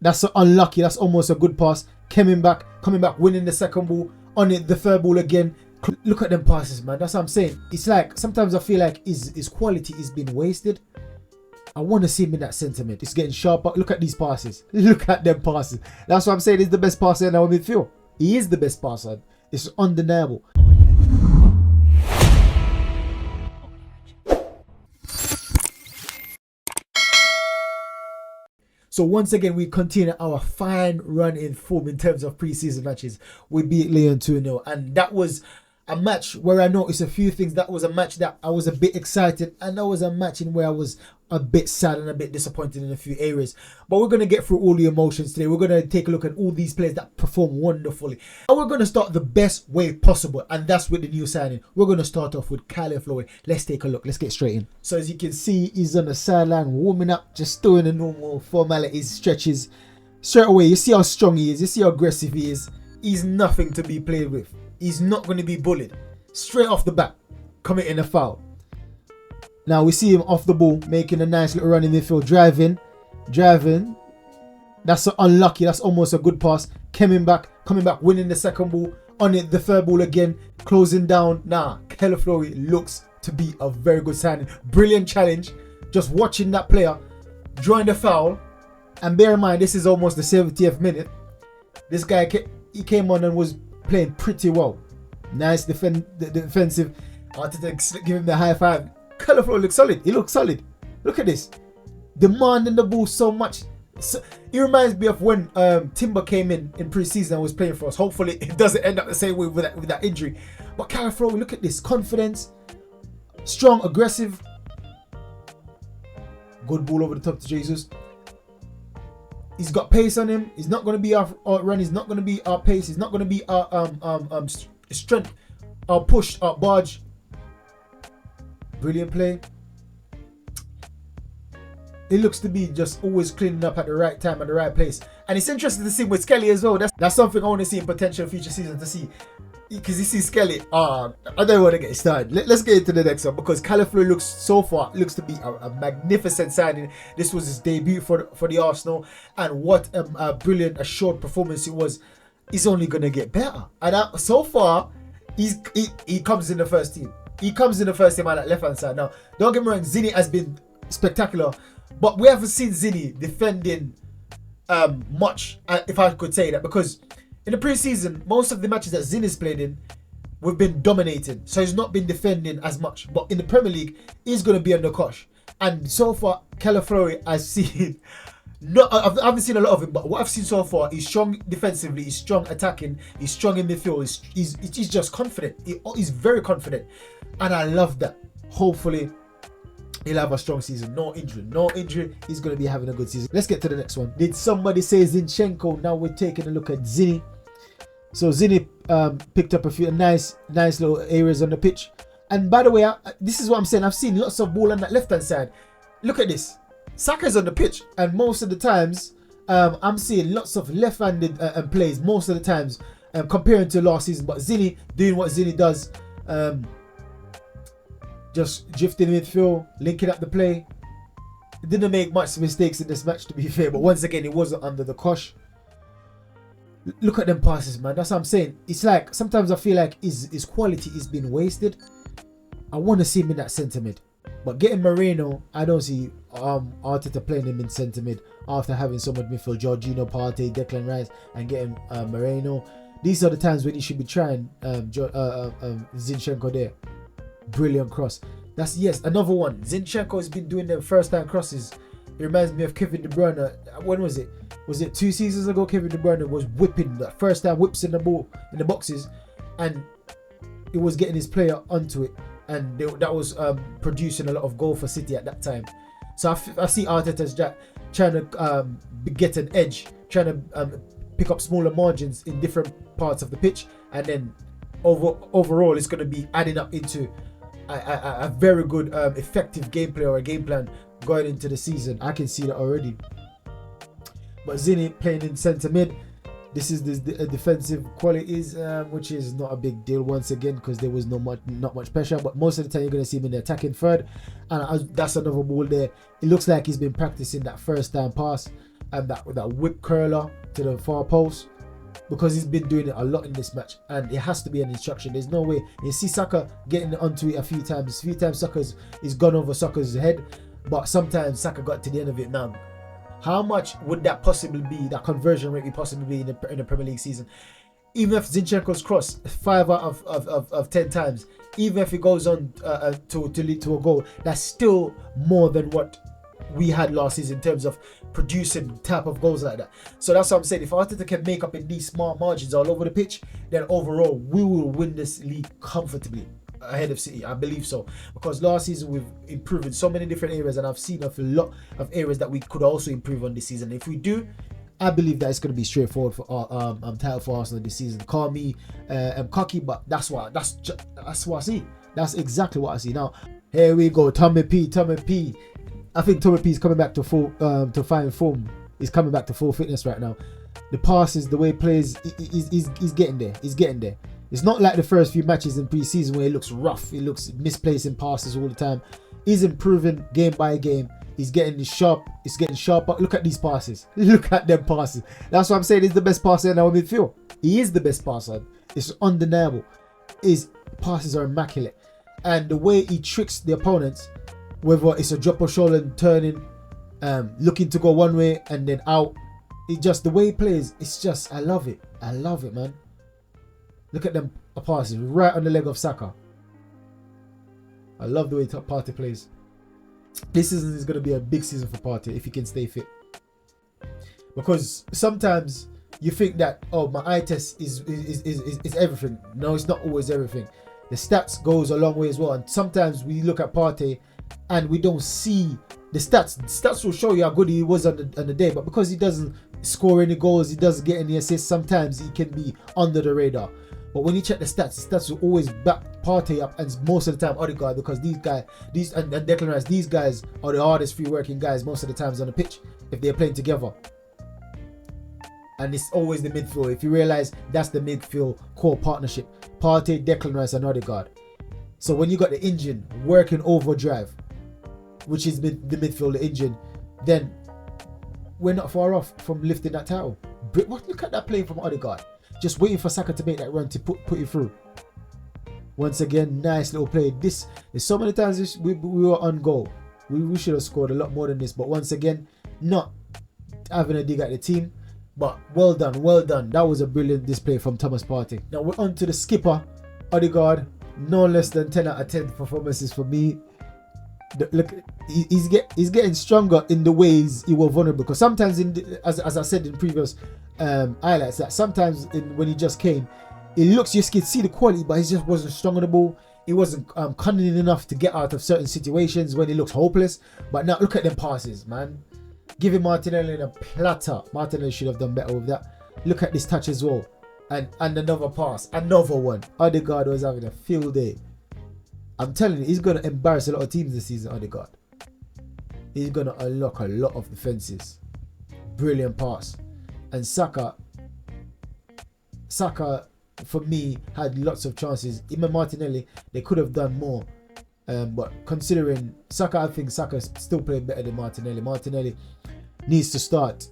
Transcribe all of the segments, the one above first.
That's unlucky. That's almost a good pass. Coming back, winning the second ball. On it, the third ball again. Look at them passes, man. That's what I'm saying. It's like sometimes I feel like his quality is being wasted. I want to see him in that sentiment. It's getting sharper. Look at these passes. Look at them passes. That's what I'm saying. He's the best passer in our midfield. He is the best passer. It's undeniable. So once again, we continue our fine run in form in terms of pre-season matches. We beat Lyon 2-0, and that was a match where I noticed a few things. That was a match that I was a bit excited, and that was a match in where I was a bit sad and a bit disappointed in a few areas. But we're going to get through all the emotions today. We're going to take a look at all these players that perform wonderfully. And we're going to start the best way possible, and that's with the new signing. We're going to start off with Caliaflori. Let's take a look. Let's get straight in. So as you can see, he's on the sideline warming up, just doing the normal formalities, stretches. Straight away, you see how strong he is. You see how aggressive he is. He's nothing to be played with. He's not going to be bullied. Straight off the bat, committing a foul. Now we see him off the ball, making a nice little run in midfield, driving. That's unlucky. That's almost a good pass. Coming back, winning the second ball. On it, the third ball again, closing down. Caliaflori looks to be a very good signing. Brilliant challenge. Just watching that player drawing the foul, and bear in mind this is almost the 70th minute. This guy he came on and was playing pretty well. Nice defensive. I had to give him the high five. Caliaflori looks solid. He looks solid. Look at this. Demanding the ball so much. So, it reminds me of when Timber came in pre-season and was playing for us. Hopefully it doesn't end up the same way with that injury. But Caliaflori, look at this. Confidence. Strong, aggressive. Good ball over the top to Jesus. He's got pace on him. He's not going to be our run. He's not going to be our pace. He's not going to be our strength, our push, our barge. Brilliant play. He looks to be just always cleaning up at the right time, at the right place. And it's interesting to see with Skelly as well. That's something I want to see in potential future seasons to see. Because you see Skelly, I don't want to get started. Let's get into the next one, because Caliaflori looks to be a magnificent signing. This was his debut for the Arsenal, and what a brilliant, assured performance it was. He's only going to get better. And so far, he comes in the first team. He comes in the first team on that left-hand side. Now, don't get me wrong, Zinni has been spectacular, but we haven't seen Zinni defending much, if I could say that, because in the pre-season, most of the matches that Zinni's played in, we've been dominating. So he's not been defending as much. But in the Premier League, he's going to be on the cosh. And so far, Caliaflori, I've seen... I haven't seen a lot of him, but what I've seen so far, he's strong defensively, he's strong attacking, he's strong in midfield, he's just confident. He's very confident. And I love that. Hopefully, he'll have a strong season. No injury. He's going to be having a good season. Let's get to the next one. Did somebody say Zinchenko? Now we're taking a look at Zinni. So Zinni picked up a few nice little areas on the pitch. And by the way, this is what I'm saying. I've seen lots of ball on that left-hand side. Look at this. Saka's on the pitch, and most of the times I'm seeing lots of left-handed plays most of the times comparing to last season. But Zinni doing what Zinni does, just drifting midfield, linking up the play. He didn't make much mistakes in this match, to be fair, but once again, it wasn't under the cosh. Look at them passes, man. That's what I'm saying. It's like sometimes I feel like his quality is being wasted. I want to see him in that centre mid. But getting Moreno, I don't see Arteta playing him in centre mid after having so much midfield. Jorginho, Partey, Declan Rice, and getting Moreno. These are the times when he should be trying Zinchenko there. Brilliant cross. That's, yes, another one. Zinchenko has been doing them first time crosses. It reminds me of Kevin De Bruyne. When was it? Was it 2 seasons ago? Kevin De Bruyne was whipping the first time whips in the ball in the boxes, and it was getting his player onto it. And that was producing a lot of goal for City at that time. So I see Arteta's trying to get an edge, trying to pick up smaller margins in different parts of the pitch, and then overall it's going to be adding up into a very good, effective gameplay or a game plan going into the season. I can see that already. But Zinni playing in centre mid. This is the defensive qualities, which is not a big deal once again because there was not much pressure. But most of the time you're going to see him in the attacking third, and that's another ball there. It looks like he's been practicing that first time pass, and that whip curler to the far post, because he's been doing it a lot in this match, and it has to be an instruction. There's no way. You see Saka getting onto it a few times. Saka's gone over Saka's head, but sometimes Saka got to the end of it. Now, how much would that possibly be? That conversion rate be possibly be in the Premier League season? Even if Zinchenko's cross 5 out of 10 times, even if it goes on to lead to a goal, that's still more than what we had last season in terms of producing type of goals like that. So that's what I'm saying. If Arteta can make up in these smart margins all over the pitch, then overall we will win this league comfortably ahead of City. I believe so, because last season we've improved in so many different areas, and I've seen a lot of areas that we could also improve on this season. If we do, I believe that it's going to be straightforward for title for Arsenal this season. Call me cocky, but that's what I see. That's exactly what I see. Now here we go. Tommy P. I think Tommy P is coming back to full to fine form. He's coming back to full fitness right now. The passes, the way he plays, he's getting there. He's getting there. It's not like the first few matches in pre-season where he looks rough. He looks misplacing passes all the time. He's improving game by game. He's getting sharp. He's getting sharper. Look at these passes. Look at them passes. That's what I'm saying. He's the best passer in our midfield. He is the best passer. It's undeniable. His passes are immaculate, and the way he tricks the opponents, whether it's a drop of shoulder and turning, looking to go one way and then out. It just, the way he plays, it's just, I love it. I love it, man. Look at them passes right on the leg of Saka. I love the way Partey plays. This season is going to be a big season for Partey if he can stay fit. Because sometimes you think that, oh, my eye test is everything. No, it's not always everything. The stats goes a long way as well. And sometimes we look at Partey and we don't see the stats. The stats will show you how good he was on the day, but because he doesn't score any goals, he doesn't get any assists, sometimes he can be under the radar. But when you check the stats will always back Partey up, and most of the time Odegaard, because these and Declan Rice, these guys are the hardest free working guys most of the times on the pitch if they're playing together. And it's always the midfield. If you realize, that's the midfield core partnership: Partey, Declan Rice, and Odegaard. So when you got the engine working overdrive, which is the midfield, the engine, then we're not far off from lifting that title. Look at that play from Odegaard. Just waiting for Saka to make that run to put it through. Once again, nice little play. There's so many times we were on goal. We should have scored a lot more than this. But once again, not having a dig at the team. But well done, well done. That was a brilliant display from Thomas Partey. Now we're on to the skipper, Odegaard. No less than 10 out of 10 performances for me. Look, he's getting stronger in the ways he was vulnerable. Because sometimes, as I said in previous highlights, that sometimes when he just came, it looks, you can see the quality, but he just wasn't strong on the ball. He wasn't cunning enough to get out of certain situations when he looks hopeless. But now look at them passes, man. Giving Martinelli a platter. Martinelli should have done better with that. Look at this touch as well. And another pass. Another one. Odegaard was having a field day. I'm telling you, he's going to embarrass a lot of teams this season, Odegaard. He's going to unlock a lot of defenses. Brilliant pass. And Saka, for me, had lots of chances. Even Martinelli, they could have done more. But considering Saka, I think Saka still playing better than Martinelli. Martinelli needs to start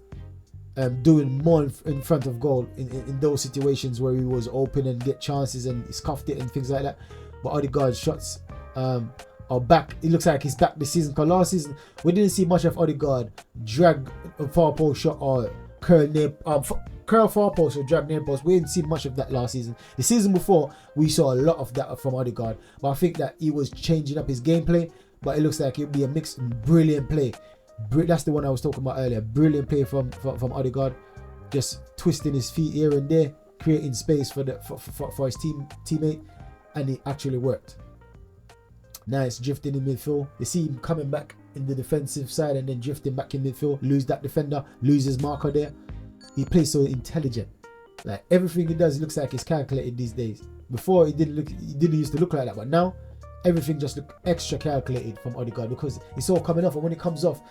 doing more in front of goal in those situations where he was open and get chances and he scuffed it and things like that. But Odegaard's shots are back. It looks like he's back this season. Because last season we didn't see much of Odegaard drag a far post shot or curl far post or drag near post. We didn't see much of that last season. The season before we saw a lot of that from Odegaard. But I think that he was changing up his gameplay. But it looks like it'll be a mixed brilliant play. That's the one I was talking about earlier. Brilliant play from Odegaard, just twisting his feet here and there, creating space for his teammate. And it actually worked. Nice drifting in midfield. You see him coming back in the defensive side and then drifting back in midfield. Lose that defender. Lose his marker there. He plays so intelligent. Like everything he does looks like it's calculated these days. Before he didn't used to look like that, but now everything just looks extra calculated from Odegaard because it's all coming off. And when it comes off,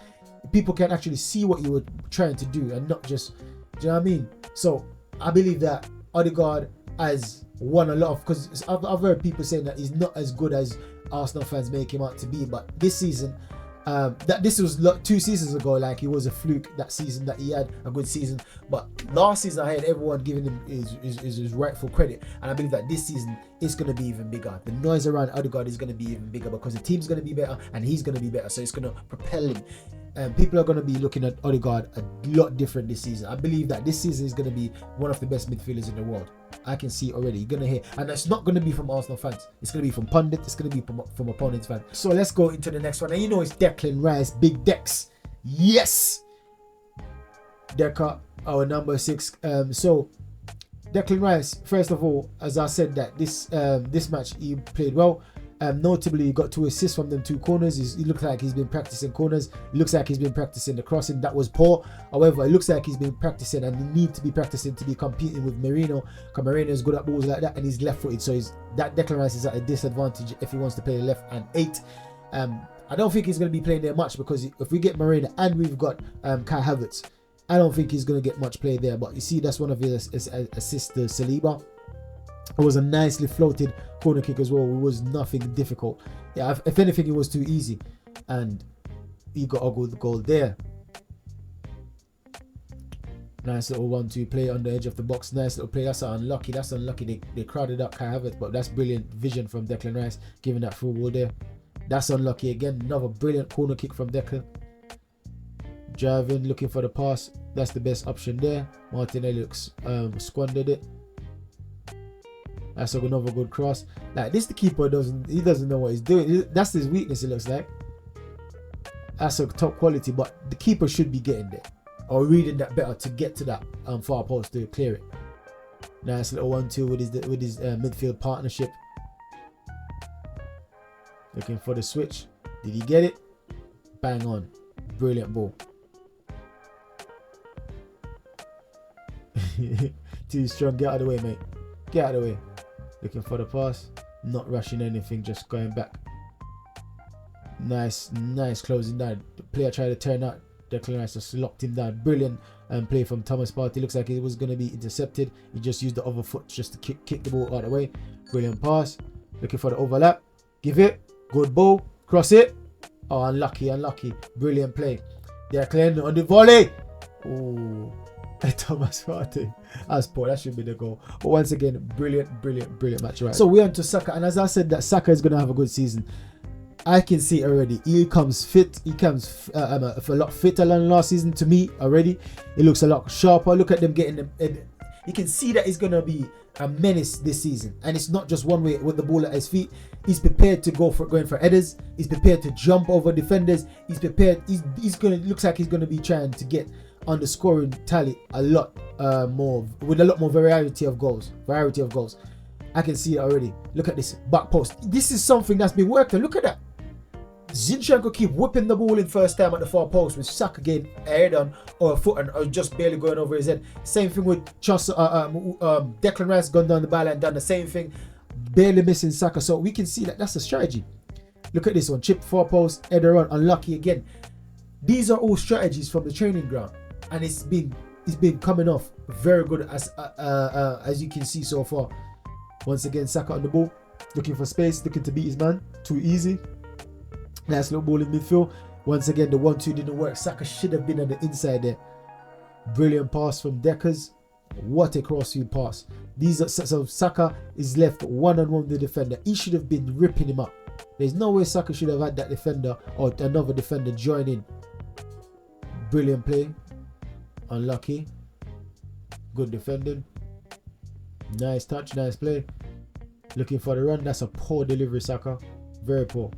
people can actually see what you were trying to do and not just. Do you know what I mean? So I believe that Odegaard has won a lot of, because I've heard people saying that he's not as good as Arsenal fans make him out to be, but this season that this was 2 seasons ago, like it was a fluke that season that he had a good season. But last season I had everyone giving him his rightful credit, and I believe that this season it's going to be even bigger. The noise around Odegaard is going to be even bigger because the team's going to be better and he's going to be better, so it's going to propel him. People are going to be looking at Odegaard a lot different this season. I believe that this season is going to be one of the best midfielders in the world. I can see it already. You're going to hear, and it's not going to be from Arsenal fans. It's going to be from pundits. It's going to be from opponents fans. So let's go into the next one. And you know it's Declan Rice, Big Dex. Yes, Deca, our number 6. So Declan Rice, first of all, as I said, that this match he played well. Notably, he got 2 assists from them 2 corners. He looks like he's been practicing corners. It looks like he's been practicing the crossing. That was poor. However, it looks like he's been practicing and he need to be practicing to be competing with Merino. Because Merino is good at balls like that and he's left-footed. So that Declan Rice is at a disadvantage if he wants to play left and 8. I don't think he's going to be playing there much because if we get Merino and we've got Kai Havertz, I don't think he's going to get much play there. But you see, that's one of his assists to Saliba. It was a nicely floated corner kick as well. It was nothing difficult. Yeah, if anything, it was too easy. And he got a good goal there. Nice little 1-2 play on the edge of the box. Nice little play. That's unlucky. That's unlucky. They crowded up Kai Havertz, but that's brilliant vision from Declan Rice, giving that through ball there. That's unlucky again. Another brilliant corner kick from Declan. Driving, looking for the pass. That's the best option there. Martinelli looks squandered it. That's another good cross. Like this, the keeper doesn't know what he's doing. That's his weakness. It looks like. That's a top quality, but the keeper should be getting there or reading that better to get to that far post to clear it. Nice little 1-2 with his midfield partnership. Looking for the switch. Did he get it? Bang on. Brilliant ball. Too strong. Get out of the way, mate. Get out of the way. Looking for the pass. Not rushing anything. Just going back. Nice closing down. The player tried to turn out. Declan Rice just locked him down. Brilliant play from Thomas Partey. Looks like it was going to be intercepted. He just used the other foot just to kick the ball out of the way. Brilliant pass. Looking for the overlap. Give it. Good ball. Cross it. Oh, unlucky. Brilliant play. Declan on the volley. Oh, Thomas Partey. That's poor. That should be the goal. But once again, brilliant match. Right. So we're on to Saka, and as I said, that Saka is going to have a good season. I can see already. He comes fit. He comes a lot fitter than last season to me already. He looks a lot sharper. Look at them getting them. You can see that he's going to be a menace this season, and it's not just one way with the ball at his feet. He's prepared to going for headers. He's prepared to jump over defenders. He's prepared. He's going to looks like he's going to be trying to get on the scoring tally a lot more, with a lot more variety of goals. I can see it already. Look at this back post. This is something that's been worked on. Look at that. Zinchenko keep whipping the ball in first time at the far post with Saka getting a head on or a foot and or just barely going over his head. Same thing with Declan Rice gone down the ball and done the same thing, barely missing Saka. So we can see that that's a strategy. Look at this one, chip far post, header on, unlucky again. These are all strategies from the training ground, and it's been coming off very good as you can see so far. Once again, Saka on the ball, looking for space, looking to beat his man. Too easy. Nice little ball in midfield. Once again, the 1-2 didn't work. Saka should have been on the inside there. Brilliant pass from Deckers. What a crossfield pass. So Saka is left one-on-one with the defender. He should have been ripping him up. There's no way Saka should have had that defender or another defender join in. Brilliant play. Unlucky. Good defending. Nice touch, nice play. Looking for the run. That's a poor delivery, Saka. Very poor.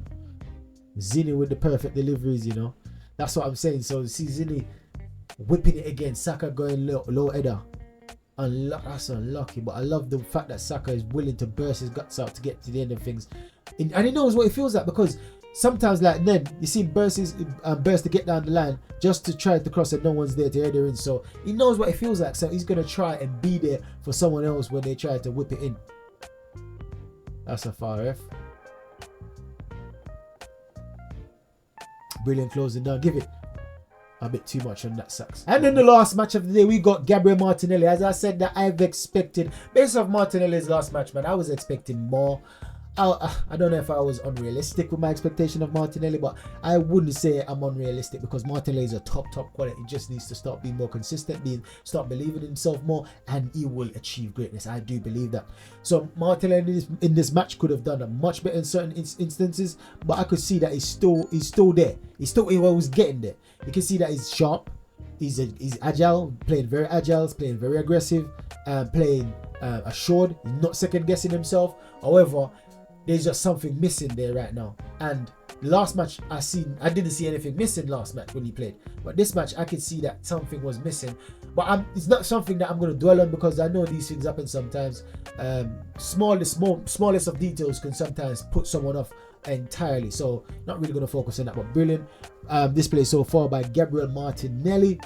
Zini with the perfect deliveries, you know. That's what I'm saying. So see Zini whipping it again. Saka going low header. That's unlucky. But I love the fact that Saka is willing to burst his guts out to get to the end of things. And he knows what it feels like, because sometimes like then you see burst to get down the line just to try to cross and no one's there to header in. So he knows what it feels like. So he's going to try and be there for someone else when they try to whip it in. That's a foul, ref. Brilliant closing down. Give it a bit too much on that, sucks. And then the last match of the day, we got Gabriel Martinelli. As I said, that I've expected, based off Martinelli's last match, man, I was expecting more. I don't know if I was unrealistic with my expectation of Martinelli, but I wouldn't say I'm unrealistic because Martinelli is a top quality. He just needs to start being more consistent, start believing in himself more, and he will achieve greatness. I do believe that. So Martinelli in this match could have done a much better in certain instances, but I could see that he's still there. He was getting there. You can see that he's sharp. He's agile, playing very agile, playing very aggressive, playing assured, not second guessing himself. However, there's just something missing there right now. And last match I didn't see anything missing last match when he played. But this match I could see that something was missing. But it's not something that I'm going to dwell on because I know these things happen sometimes. Smallest of details can sometimes put someone off entirely. So not really going to focus on that. But brilliant display so far by Gabriel Martinelli.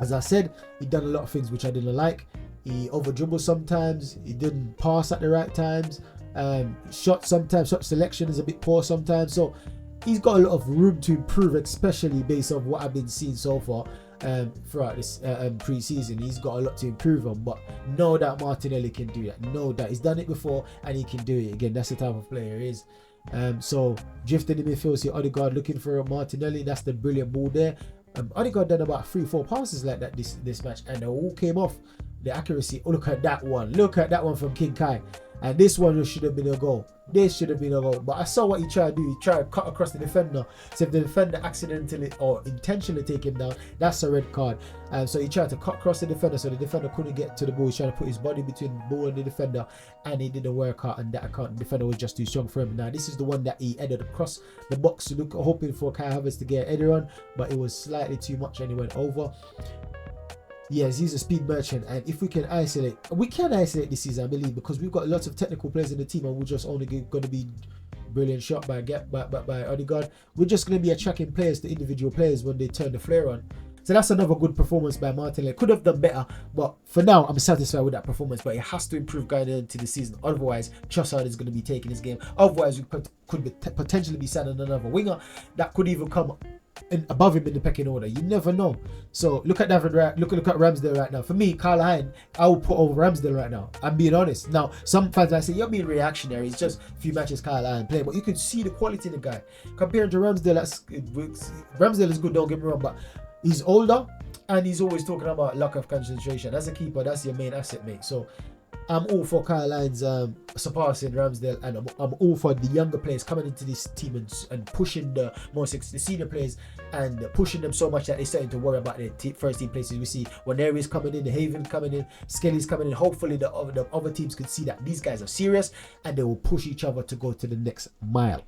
As I said, he done a lot of things which I didn't like. He over dribbled sometimes. He didn't pass at the right times. Shot selection is a bit poor sometimes. So he's got a lot of room to improve, especially based on what I've been seeing so far throughout this pre-season. He's got a lot to improve on, but know that Martinelli can do that. Know that he's done it before and he can do it again. That's the type of player he is. So drifting in midfield, see Odegaard looking for a Martinelli. That's the brilliant ball there. Odegaard done about 3-4 passes like that this match, and they all came off. The accuracy. Oh, look at that one. Look at that one from King Kai. And this one should have been a goal. This should have been a goal. But I saw what he tried to do. He tried to cut across the defender. So if the defender accidentally or intentionally take him down, that's a red card. So he tried to cut across the defender so the defender couldn't get to the ball. He tried to put his body between the ball and the defender, and he didn't work out. And that account, the defender was just too strong for him. Now this is the one that he headed across the box, hoping for Kai Havertz to get a header on, but it was slightly too much and he went over. Yes, he's a speed merchant, and if we can isolate this season, I believe, because we've got lots of technical players in the team, and we're just only going to be brilliant shot by Odegaard. We're just going to be attracting players to individual players when they turn the flare on. So that's another good performance by Martinelli. Could have done better, but for now, I'm satisfied with that performance. But it has to improve going into the season. Otherwise, Trossard is going to be taking his game. Otherwise, we could potentially be signing another winger that could even come above him in the pecking order. You never know. So look at David, look at Ramsdale right now. For me, Carl, I will put over Ramsdale right now. I'm being honest. Now, some fans might say you're being reactionary. It's just a few matches Carl play, but you can see the quality in the guy compared to Ramsdale. Ramsdale is good. Don't get me wrong, but he's older and he's always talking about lack of concentration. As a keeper, that's your main asset, mate. So I'm all for Kyle Lyons surpassing Ramsdale, and I'm all for the younger players coming into this team and pushing the senior players and pushing them so much that they're starting to worry about their first team places. We see Waneri's coming in, the Haven coming in, Skelly's coming in. Hopefully the other teams can see that these guys are serious and they will push each other to go to the next mile.